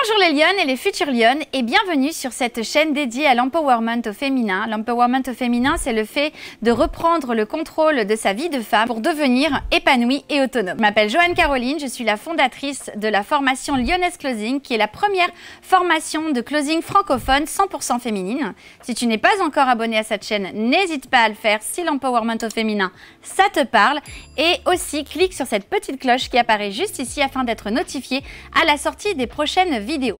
Bonjour les lionnes et les futures lionnes et bienvenue sur cette chaîne dédiée à l'empowerment au féminin. L'empowerment au féminin, c'est le fait de reprendre le contrôle de sa vie de femme pour devenir épanouie et autonome. Je m'appelle Joanne Caroline, je suis la fondatrice de la formation Lyonnaise Closing, qui est la première formation de closing francophone 100% féminine. Si tu n'es pas encore abonné à cette chaîne, n'hésite pas à le faire si l'empowerment au féminin, ça te parle. Et aussi, clique sur cette petite cloche qui apparaît juste ici afin d'être notifié à la sortie des prochaines vidéo.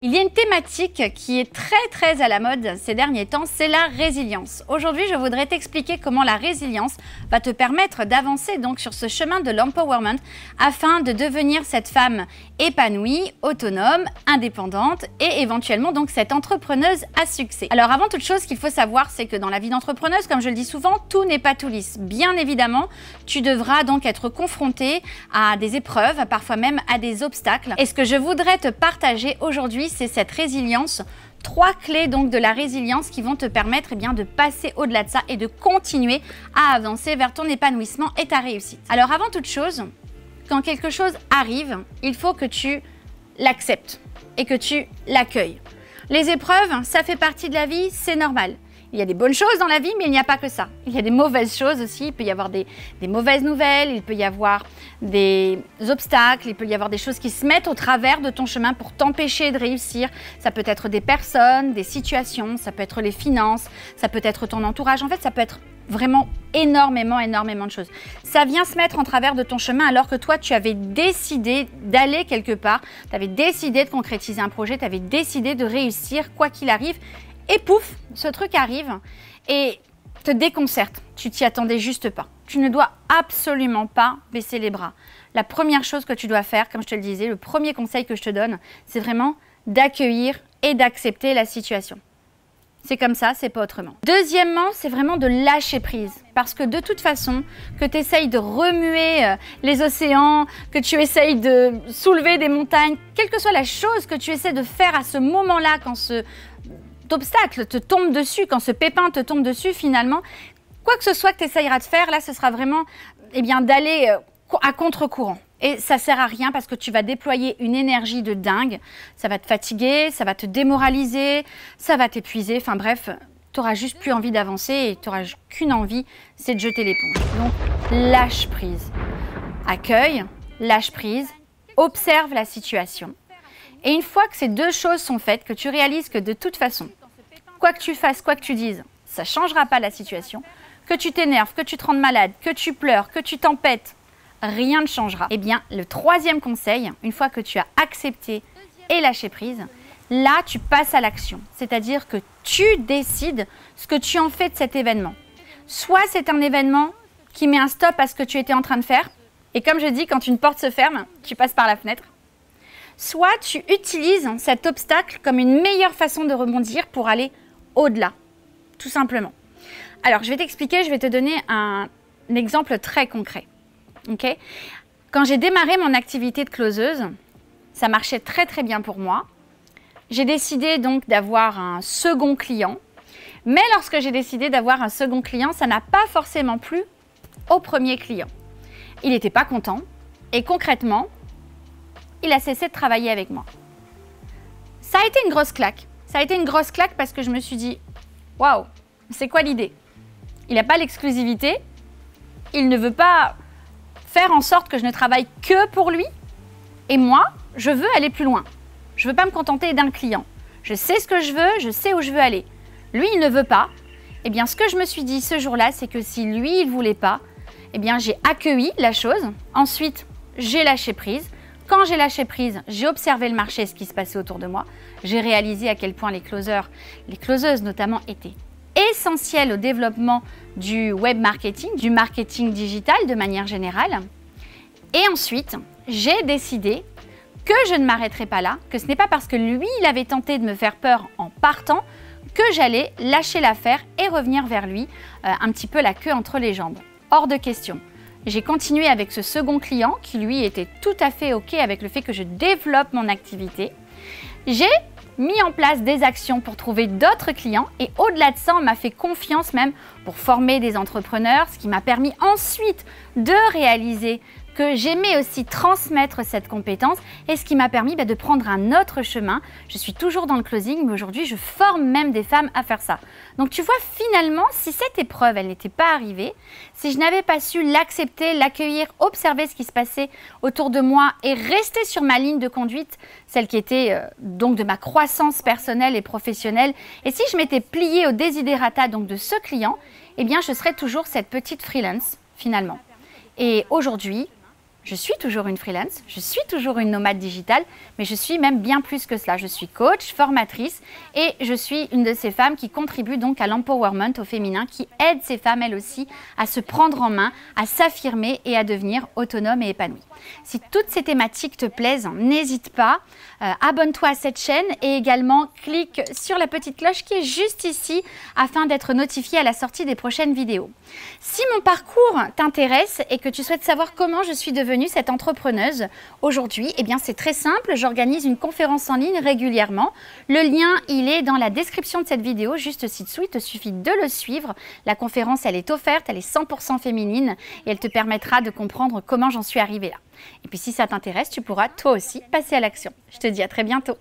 Il y a une thématique qui est très à la mode ces derniers temps, c'est la résilience. Aujourd'hui, je voudrais t'expliquer comment la résilience va te permettre d'avancer donc sur ce chemin de l'empowerment afin de devenir cette femme épanouie, autonome, indépendante et éventuellement donc cette entrepreneuse à succès. Alors avant toute chose, ce qu'il faut savoir, c'est que dans la vie d'entrepreneuse, comme je le dis souvent, tout n'est pas tout lisse. Bien évidemment, tu devras donc être confrontée à des épreuves, parfois même à des obstacles. Et ce que je voudrais te partager aujourd'hui, c'est cette résilience, 3 clés donc de la résilience qui vont te permettre de passer au-delà de ça et de continuer à avancer vers ton épanouissement et ta réussite. Alors avant toute chose, quand quelque chose arrive, il faut que tu l'acceptes et que tu l'accueilles. Les épreuves, ça fait partie de la vie, c'est normal. Il y a des bonnes choses dans la vie, mais il n'y a pas que ça. Il y a des mauvaises choses aussi, il peut y avoir des mauvaises nouvelles, il peut y avoir des obstacles, il peut y avoir des choses qui se mettent au travers de ton chemin pour t'empêcher de réussir. Ça peut être des personnes, des situations, ça peut être les finances, ça peut être ton entourage. En fait, ça peut être vraiment énormément de choses. Ça vient se mettre en travers de ton chemin alors que toi, tu avais décidé d'aller quelque part, tu avais décidé de concrétiser un projet, tu avais décidé de réussir quoi qu'il arrive. Et pouf, ce truc arrive et te déconcerte. Tu t'y attendais juste pas. Tu ne dois absolument pas baisser les bras. La première chose que tu dois faire, comme je te le disais, le premier conseil que je te donne, c'est vraiment d'accueillir et d'accepter la situation. C'est comme ça, c'est pas autrement. Deuxièmement, c'est vraiment de lâcher prise. Parce que de toute façon, que tu essayes de remuer les océans, que tu essayes de soulever des montagnes, quelle que soit la chose que tu essaies de faire à ce moment-là, quand ce obstacle te tombe dessus, quand ce pépin te tombe dessus, finalement, quoi que ce soit que tu essayeras de faire, là, ce sera vraiment d'aller à contre-courant. Et ça sert à rien parce que tu vas déployer une énergie de dingue. Ça va te fatiguer, ça va te démoraliser, ça va t'épuiser. Enfin bref, tu n'auras juste plus envie d'avancer et tu n'auras qu'une envie, c'est de jeter l'éponge. Donc, lâche prise. Accueille, lâche prise, observe la situation. Et une fois que ces deux choses sont faites, que tu réalises que de toute façon, quoi que tu fasses, quoi que tu dises, ça ne changera pas la situation, que tu t'énerves, que tu te rendes malade, que tu pleures, que tu t'empêtes, rien ne changera. Eh bien, le troisième conseil, une fois que tu as accepté et lâché prise, là, tu passes à l'action. C'est-à-dire que tu décides ce que tu en fais de cet événement. Soit c'est un événement qui met un stop à ce que tu étais en train de faire, et comme je dis, quand une porte se ferme, tu passes par la fenêtre. Soit tu utilises cet obstacle comme une meilleure façon de rebondir pour aller au-delà, tout simplement. Alors, je vais t'expliquer, je vais te donner un exemple très concret. Okay ? Quand j'ai démarré mon activité de closeuse, ça marchait très bien pour moi. J'ai décidé donc d'avoir un second client. Mais lorsque j'ai décidé d'avoir un second client, ça n'a pas forcément plu au premier client. Il n'était pas content et concrètement, il a cessé de travailler avec moi. Ça a été une grosse claque. Ça a été une grosse claque parce que je me suis dit, waouh, c'est quoi l'idée? Il n'a pas l'exclusivité, il ne veut pas faire en sorte que je ne travaille que pour lui. Et moi, je veux aller plus loin. Je ne veux pas me contenter d'un client. Je sais ce que je veux, je sais où je veux aller. Lui, il ne veut pas. Eh bien, ce que je me suis dit ce jour-là, c'est que si lui, il ne voulait pas, eh bien, j'ai accueilli la chose. Ensuite, j'ai lâché prise. Quand j'ai lâché prise, j'ai observé le marché, ce qui se passait autour de moi. J'ai réalisé à quel point les closeuses notamment, étaient essentielles au développement du web marketing, du marketing digital de manière générale. Et ensuite, j'ai décidé que je ne m'arrêterai pas là, que ce n'est pas parce que lui, il avait tenté de me faire peur en partant que j'allais lâcher l'affaire et revenir vers lui un petit peu la queue entre les jambes. Hors de question. J'ai continué avec ce second client qui lui était tout à fait OK avec le fait que je développe mon activité. J'ai mis en place des actions pour trouver d'autres clients et au-delà de ça, on m'a fait confiance même pour former des entrepreneurs, ce qui m'a permis ensuite de réaliser que j'aimais aussi transmettre cette compétence et ce qui m'a permis de prendre un autre chemin. Je suis toujours dans le closing, mais aujourd'hui, je forme même des femmes à faire ça. Donc tu vois, finalement, si cette épreuve, elle n'était pas arrivée, si je n'avais pas su l'accepter, l'accueillir, observer ce qui se passait autour de moi et rester sur ma ligne de conduite, celle qui était donc de ma croissance personnelle et professionnelle, et si je m'étais pliée au desiderata donc de ce client, eh bien, je serais toujours cette petite freelance, finalement. Et aujourd'hui, je suis toujours une freelance, je suis toujours une nomade digitale, mais je suis même bien plus que cela. Je suis coach, formatrice et je suis une de ces femmes qui contribuent donc à l'empowerment au féminin, qui aide ces femmes elles aussi à se prendre en main, à s'affirmer et à devenir autonomes et épanouies. Si toutes ces thématiques te plaisent, n'hésite pas, abonne-toi à cette chaîne et également clique sur la petite cloche qui est juste ici afin d'être notifié à la sortie des prochaines vidéos. Si mon parcours t'intéresse et que tu souhaites savoir comment je suis devenue cette entrepreneuse aujourd'hui, eh bien c'est très simple, j'organise une conférence en ligne régulièrement. Le lien, il est dans la description de cette vidéo, juste ci-dessous, il te suffit de le suivre. La conférence, elle est offerte, elle est 100% féminine et elle te permettra de comprendre comment j'en suis arrivée là. Et puis si ça t'intéresse, tu pourras toi aussi passer à l'action. Je te dis à très bientôt.